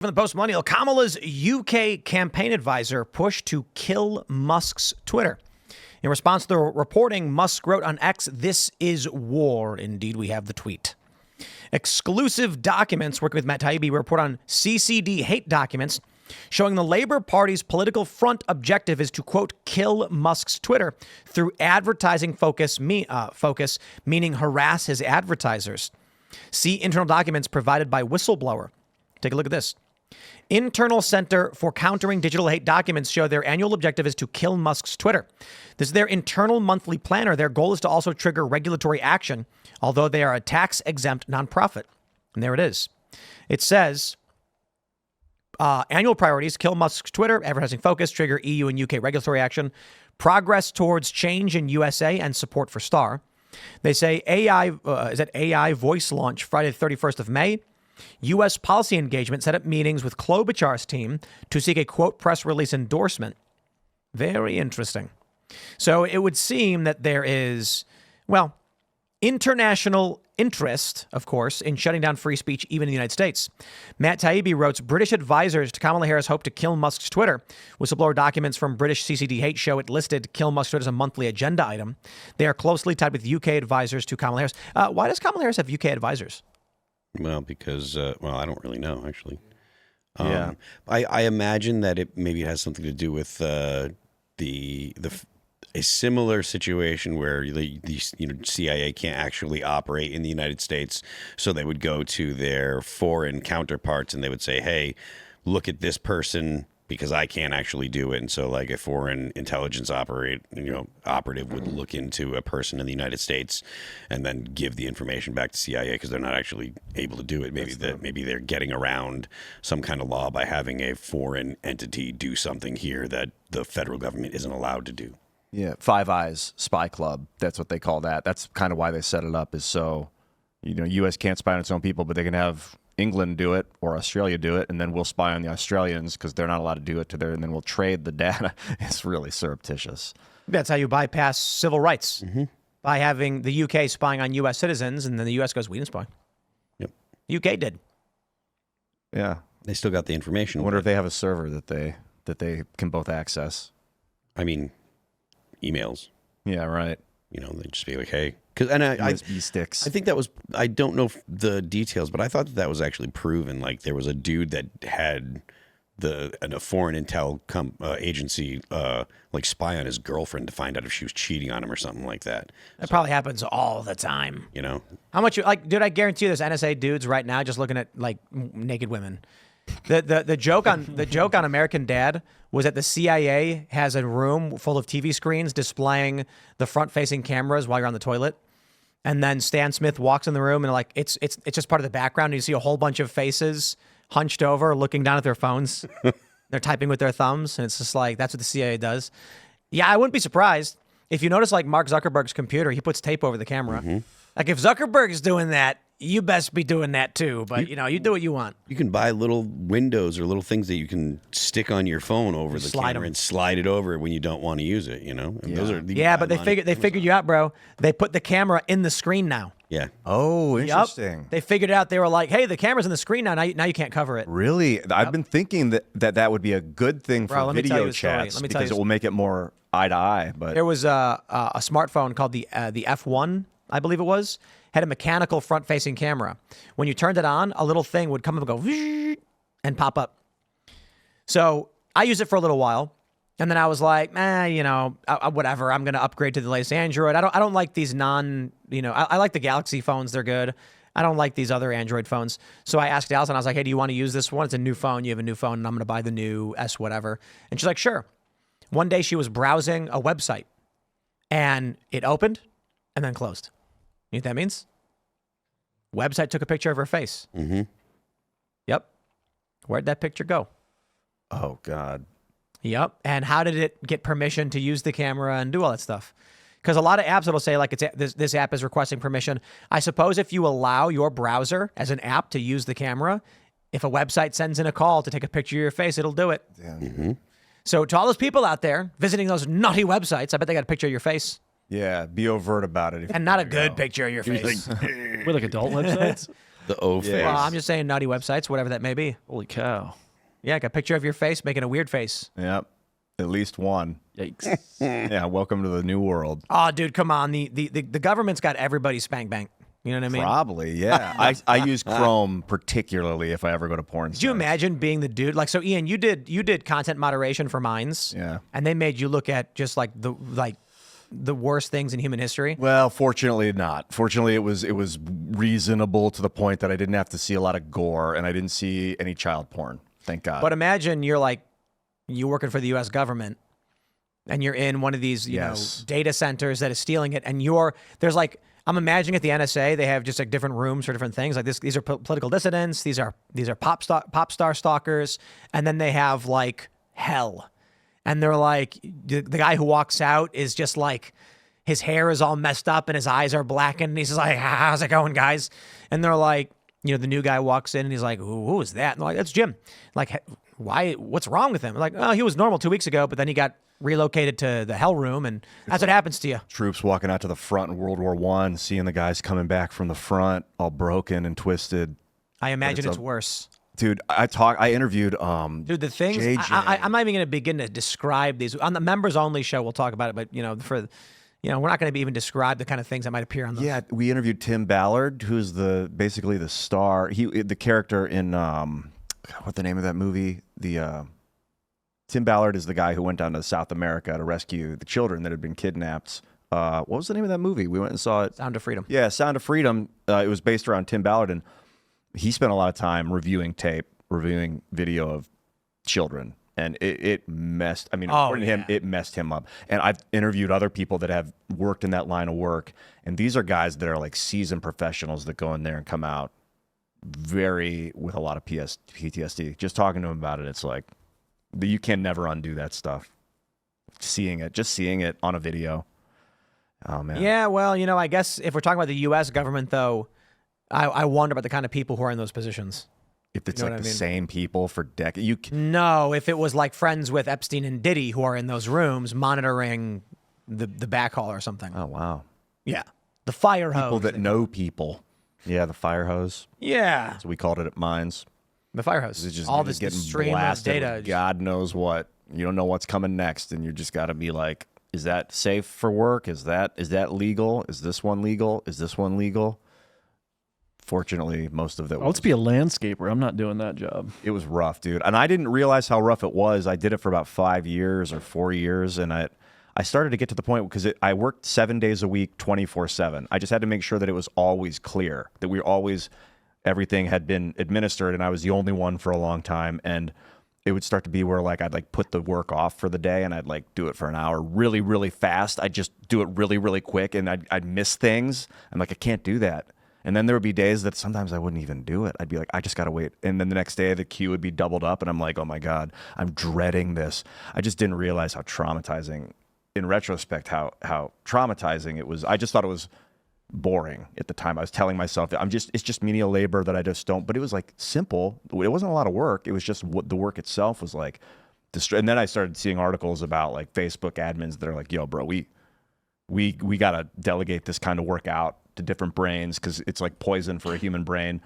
From the Post-Millennial, Kamala's UK campaign advisor pushed to kill Musk's Twitter. In response to the reporting, Musk wrote on X, "This is war." Indeed, we have the tweet. Exclusive documents working with Matt Taibbi report on CCDH documents showing the Labour Party's political front objective is to, quote, kill Musk's Twitter through advertising focus, meaning harass his advertisers. See internal documents provided by whistleblower. Take a look at this. Internal Center for Countering Digital Hate documents show their annual objective is to kill Musk's Twitter. This is their internal monthly planner. Their goal is to also trigger regulatory action, although they are a tax-exempt nonprofit. And there it is. It says, annual priorities, kill Musk's Twitter, advertising focus, trigger EU and UK regulatory action, progress towards change in USA, and support for Star. They say AI voice launch Friday the 31st of May. U.S. policy engagement set up meetings with Klobuchar's team to seek a, quote, press release endorsement. Very interesting. So it would seem that there is, well, international interest, of course, in shutting down free speech, even in the United States. Matt Taibbi wrote, British advisors to Kamala Harris hope to kill Musk's Twitter. Whistleblower documents from British CCDH show it listed kill Musk's Twitter as a monthly agenda item. They are closely tied with UK advisors to Kamala Harris. Why does Kamala Harris have UK advisors? Well, because, I don't really know, actually. Yeah. I imagine that it maybe has something to do with a similar situation where the CIA can't actually operate in the United States, so they would go to their foreign counterparts and they would say, hey, look at this person because I can't actually do it. And so like a foreign intelligence operative would look into a person in the United States and then give the information back to CIA because they're not actually able to do it. Maybe they're getting around some kind of law by having a foreign entity do something here that the federal government isn't allowed to do. Yeah, Five Eyes Spy Club. That's what they call that. That's kind of why they set it up, is so, U.S. can't spy on its own people, but they can have England do it or Australia do it, and then we'll spy on the Australians because they're not allowed to do it to their, and then we'll trade the data. It's really surreptitious. That's how you bypass civil rights, by having the UK spying on U.S. citizens, and then the U.S. goes, we didn't spy. Yep. UK did. Yeah. They still got the information. I wonder if they have a server that they can both access. I mean, emails. Yeah, right. They'd just be like, hey. USB sticks. I think that was, I don't know the details, but I thought that was actually proven. Like there was a dude that had a foreign intel agency like spy on his girlfriend to find out if she was cheating on him or something like that. That probably happens all the time. How much, dude, I guarantee you there's NSA dudes right now just looking at like naked women. The joke on American Dad was that the CIA has a room full of TV screens displaying the front-facing cameras while you're on the toilet, and then Stan Smith walks in the room and like it's just part of the background. And you see a whole bunch of faces hunched over, looking down at their phones. They're typing with their thumbs, and it's just like that's what the CIA does. Yeah, I wouldn't be surprised if you notice like Mark Zuckerberg's computer. He puts tape over the camera. Mm-hmm. Like if Zuckerberg's doing that, you best be doing that too, but you do what you want. You can buy little windows or little things that you can stick on your phone over the camera and slide it over when you don't want to use it. And those are but they figured you out, bro. They put the camera in the screen now. Yeah. Oh, interesting. Yep. They figured it out. They were like, hey, the camera's in the screen now. Now you can't cover it. Really? Yep. I've been thinking that would be a good thing for video chats because it will make it more eye to eye. But there was a smartphone called the F1, I believe it was. Had a mechanical front-facing camera. When you turned it on, a little thing would come up and go and pop up. So I used it for a little while, and then I was like, whatever. I'm going to upgrade to the latest Android. I don't like these I like the Galaxy phones. They're good. I don't like these other Android phones. So I asked Allison, I was like, hey, do you want to use this one? It's a new phone. You have a new phone, and I'm going to buy the new S whatever. And she's like, sure. One day she was browsing a website, and it opened and then closed. You know what that means? Website took a picture of her face. Mm-hmm. Yep. Where'd that picture go? Oh, God. Yep. And how did it get permission to use the camera and do all that stuff? Because a lot of apps, it'll say, like, this app is requesting permission. I suppose if you allow your browser as an app to use the camera, if a website sends in a call to take a picture of your face, it'll do it. Yeah. Mm-hmm. So to all those people out there visiting those naughty websites, I bet they got a picture of your face. Yeah, be overt about it. And not a good picture of your face. With like adult websites? The O face. Well, I'm just saying naughty websites, whatever that may be. Holy cow. Yeah, like a picture of your face making a weird face. Yep. At least one. Yikes. Yeah, welcome to the new world. Oh, dude, come on. The government's got everybody spank bank. You know what I mean? Probably, yeah. I use Chrome particularly if I ever go to porn. Could you imagine being the dude? Like, so Ian, you did content moderation for Minds. Yeah. And they made you look at just like the worst things in human history. Well, fortunately not. Fortunately, it was reasonable to the point that I didn't have to see a lot of gore and I didn't see any child porn. Thank God. But imagine you're working for the U.S. government and you're in one of these, you know, data centers that is stealing it. And I'm imagining at the NSA, they have just like different rooms for different things. Like these are political dissidents. These are pop star stalkers. And then they have like hell. And they're like, the guy who walks out is just like, his hair is all messed up and his eyes are blackened. And he's just like, how's it going, guys? And they're like, you know, the new guy walks in and he's like, who is that? And they're like, that's Jim. Like, why? What's wrong with him? Like, oh, he was normal 2 weeks ago, but then he got relocated to the hell room, and that's what happens to you. Troops walking out to the front in World War I, seeing the guys coming back from the front, all broken and twisted. I imagine it's worse. Dude, I interviewed Dude, the things I'm not even going to begin to describe these on the members only show. We'll talk about it, but we're not going to even describe the kind of things that might appear on those. Yeah, we interviewed Tim Ballard, who's basically the star. The character in what's the name of that movie? Tim Ballard is the guy who went down to South America to rescue the children that had been kidnapped. What was the name of that movie? We went and saw it. Sound of Freedom. Yeah, Sound of Freedom. It was based around Tim Ballard, and he spent a lot of time reviewing video of children, and it messed. I mean, according to him, it messed him up. And I've interviewed other people that have worked in that line of work, and these are guys that are like seasoned professionals that go in there and come out with a lot of PTSD. Just talking to them about it, it's like you can never undo that stuff. Just seeing it on a video. Oh man. Yeah, well, I guess if we're talking about the U.S. government, though, I wonder about the kind of people who are in those positions. If it's like the same people for decades, No, if it was like friends with Epstein and Diddy who are in those rooms monitoring the backhaul or something. Oh wow. Yeah, the fire hose. People that know people. Yeah, the fire hose. Yeah, So we called it at Mines. The fire hose. It's just all this getting stream of blasted data. with God knows what. You don't know what's coming next, and you just got to be like, is that safe for work? Is that legal? Is this one legal? Is this one legal? Fortunately, most of that. Let's be a landscaper. I'm not doing that job. It was rough, dude, and I didn't realize how rough it was. I did it for about 5 years or 4 years, and I started to get to the point because I worked 7 days a week, 24/7. I just had to make sure that it was always clear, that everything had been administered, and I was the only one for a long time. And it would start to be where like I'd like put the work off for the day, and I'd like do it for an hour really, really fast. I'd just do it really, really quick, and I'd miss things. I'm like, I can't do that. And then there would be days that sometimes I wouldn't even do it. I'd be like, I just got to wait. And then the next day the queue would be doubled up, and I'm like, oh my God, I'm dreading this. I just didn't realize how traumatizing, in retrospect, how traumatizing it was. I just thought it was boring at the time. I was telling myself that it's just menial labor that I just don't, but it was like simple. It wasn't a lot of work. It was just what the work itself was like. And then I started seeing articles about like Facebook admins that are like, yo, bro, we got to delegate this kind of work out to different brains because it's like poison for a human brain.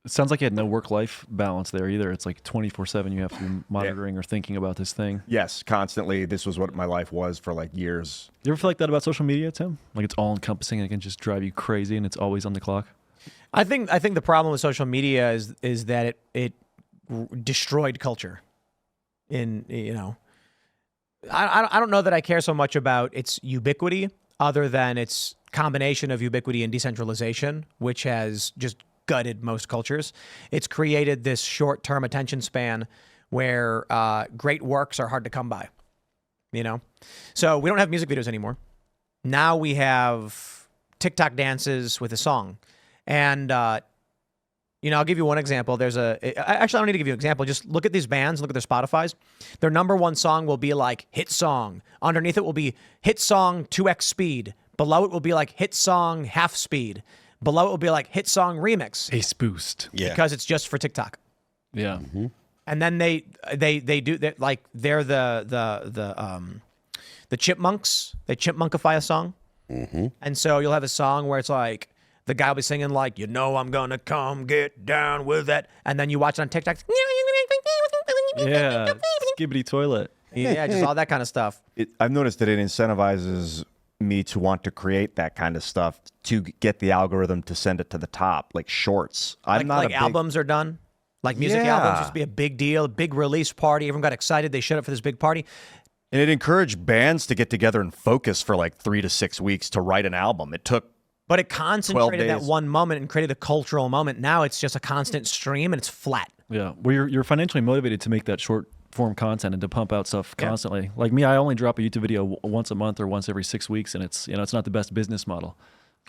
It sounds like you had no work-life balance there either. It's like 24/7 you have to be monitoring or thinking about this thing. Yes, constantly. This was what my life was for like years. You ever feel like that about social media, Tim? Like it's all-encompassing and it can just drive you crazy and it's always on the clock? I think the problem with social media is that it destroyed culture. I don't know that I care so much about its ubiquity other than its combination of ubiquity and decentralization, which has just gutted most cultures. It's created this short-term attention span where great works are hard to come by, So we don't have music videos anymore. Now we have TikTok dances with a song. And, I'll give you one example. Actually, I don't need to give you an example. Just look at these bands, look at their Spotifys. Their number one song will be like hit song. Underneath it will be hit song 2x speed. Below it will be like hit song half speed. Below it will be like hit song remix. Ace boost. Yeah. Because it's just for TikTok. Yeah. Mm-hmm. And then they do that, like they're the Chipmunks. They chipmunkify a song. Mm-hmm. And so you'll have a song where it's like the guy will be singing like, I'm gonna come get down with that. And then you watch it on TikTok. Yeah, skibbity toilet. Yeah, just all that kind of stuff. I've noticed that it incentivizes me to want to create that kind of stuff to get the algorithm to send it to the top, like shorts. Albums are done. Like music albums used to be a big deal, a big release party. Everyone got excited. They showed up for this big party. And it encouraged bands to get together and focus for like 3 to 6 weeks to write an album. It took But it concentrated that days. one moment and created a cultural moment. Now it's just a constant stream and it's flat. Yeah, well, you're financially motivated to make that short form content and to pump out stuff constantly. Like me, I only drop a YouTube video once a month or once every 6 weeks, and it's it's not the best business model.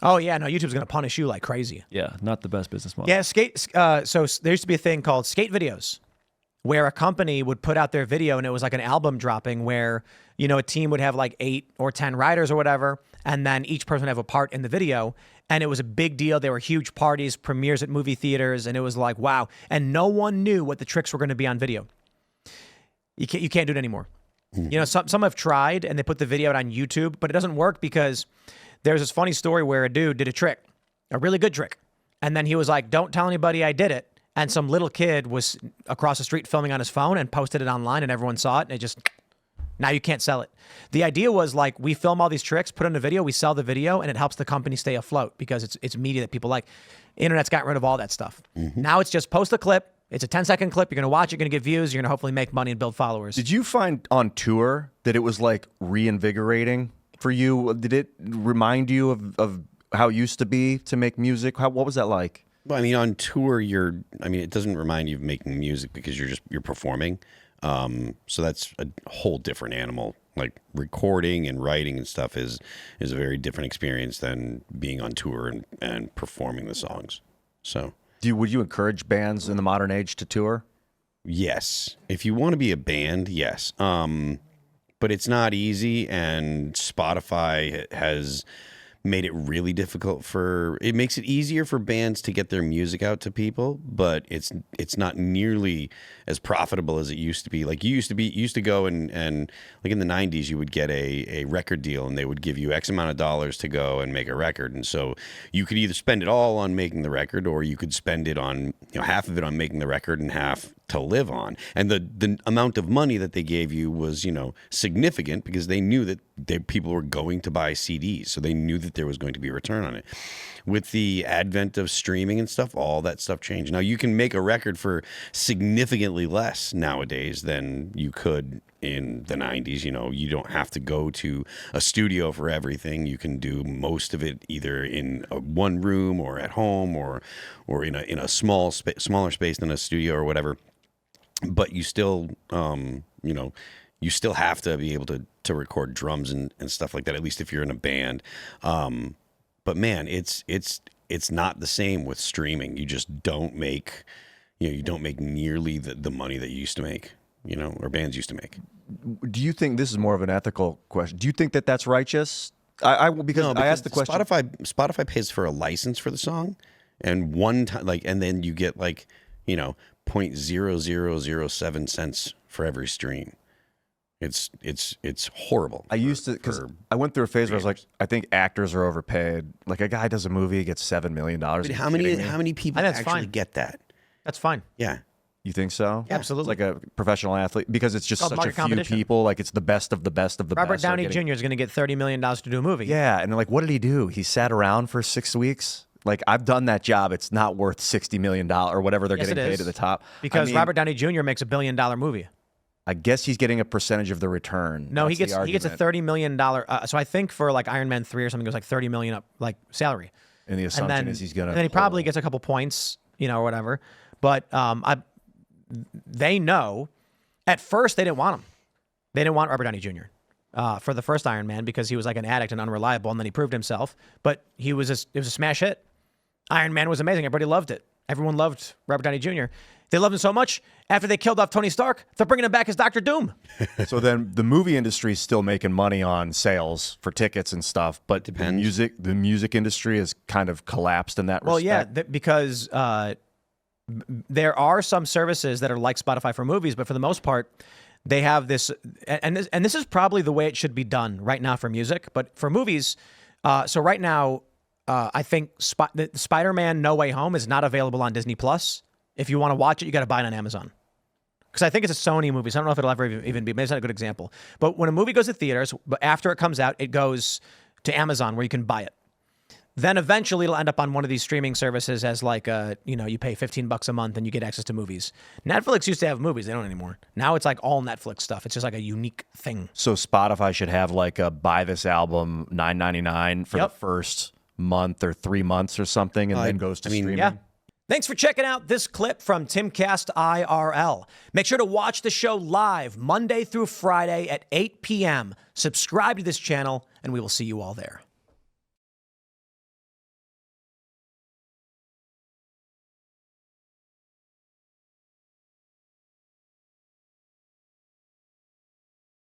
Oh, yeah. No, YouTube's going to punish you like crazy. Yeah, not the best business model. Yeah, so there used to be a thing called skate videos where a company would put out their video and it was like an album dropping where, a team would have like 8 or 10 riders or whatever, and then each person would have a part in the video. And it was a big deal. There were huge parties, premieres at movie theaters, and it was like, wow. And no one knew what the tricks were going to be on video. You can't do it anymore. Some have tried and they put the video out on YouTube, but it doesn't work because there's this funny story where a dude did a trick, a really good trick. And then he was like, don't tell anybody I did it. And some little kid was across the street filming on his phone and posted it online and everyone saw it. And now you can't sell it. The idea was like, we film all these tricks, put it in a video, we sell the video, and it helps the company stay afloat because it's media that people like. Internet's gotten rid of all that stuff. Now it's just post a clip. It's a 10-second clip. You're going to watch, you're going to get views, you're going to hopefully make money and build followers. Did you find on tour that it was like reinvigorating for you? Did it remind you of how it used to be to make music? What was that like? Well, I mean, on tour, it doesn't remind you of making music because you're performing. So that's a whole different animal. Like recording and writing and stuff is a very different experience than being on tour and performing the songs. So Would you encourage bands in the modern age to tour? yes, if you want to be a band, yes. But it's not easy, and Spotify has made it really difficult it makes it easier for bands to get their music out to people, but it's not nearly as profitable as it used to be. Like you used to go and like in the 90s, you would get a record deal and they would give you X amount of dollars to go and make a record. And so you could either spend it all on making the record, or you could spend it on, half of it on making the record and half to live on. And the amount of money that they gave you was, significant because they knew that people were going to buy CDs. So they knew that there was going to be a return on it. With the advent of streaming and stuff, all that stuff changed. Now you can make a record for significantly less nowadays than you could in the 90s. You don't have to go to a studio for everything. You can do most of it either in one room or at home or in a smaller space than a studio or whatever. But you still, you still have to be able to record drums and stuff like that, at least if you're in a band. But man, it's not the same with streaming. You just don't make, you don't make nearly the money that you used to make, or bands used to make. Do you think this is more of an ethical question? Do you think that that's righteous? I asked the question. Spotify pays for a license for the song, and one time, and then you get 0.0007 cents for every stream. It's horrible. I used to, because I went through a phase where I was like, I think actors are overpaid. Like a guy does a movie, gets $7 million. How many people actually get that? That's fine. Yeah. You think so? Yeah, absolutely. It's like a professional athlete because it's just Called such a market few competition. people. Like it's the best of the best of the Robert best. Downey Jr. is going to get $30 million to do a movie. Yeah, and they're like, what did he do? He sat around for 6 weeks. Like I've done that job. It's not worth $60 million or whatever they're Yes, getting it paid is. at the top. Because Robert Downey Jr. makes $1 billion movie. I guess he's getting a percentage of the return. No, he That's gets a the argument. $30 million. So I think for like Iron Man 3 or something, it was like $30 million up salary. And the assumption is he's gonna. And then he probably gets a couple points, or whatever. But they know. At first, they didn't want him. They didn't want Robert Downey Jr. For the first Iron Man because he was like an addict and unreliable, and then he proved himself. But it was a smash hit. Iron Man was amazing. Everybody loved it. Everyone loved Robert Downey Jr. They loved him so much, after they killed off Tony Stark, they're bringing him back as Dr. Doom. So then the movie industry is still making money on sales for tickets and stuff, but Depends. the music industry has kind of collapsed in that Well, yeah, respect. because there are some services that are like Spotify for movies, but for the most part, they have this, and this is probably the way it should be done right now for music, but for movies, so right now, I think Spider-Man No Way Home is not available on Disney Plus. If you want to watch it, you got to buy it on Amazon. Because I think it's a Sony movie, so I don't know if it'll ever even be. Maybe it's not a good example. But when a movie goes to theaters, but after it comes out, it goes to Amazon where you can buy it. Then eventually it'll end up on one of these streaming services as like you pay $15 a month and you get access to movies. Netflix used to have movies. They don't anymore. Now it's like all Netflix stuff. It's just like a unique thing. So Spotify should have like a buy this album $9.99 for the first month or 3 months or something, and then goes to streaming. Yeah. Thanks for checking out this clip from Timcast IRL. Make sure to watch the show live Monday through Friday at 8 p.m. Subscribe to this channel, and we will see you all there.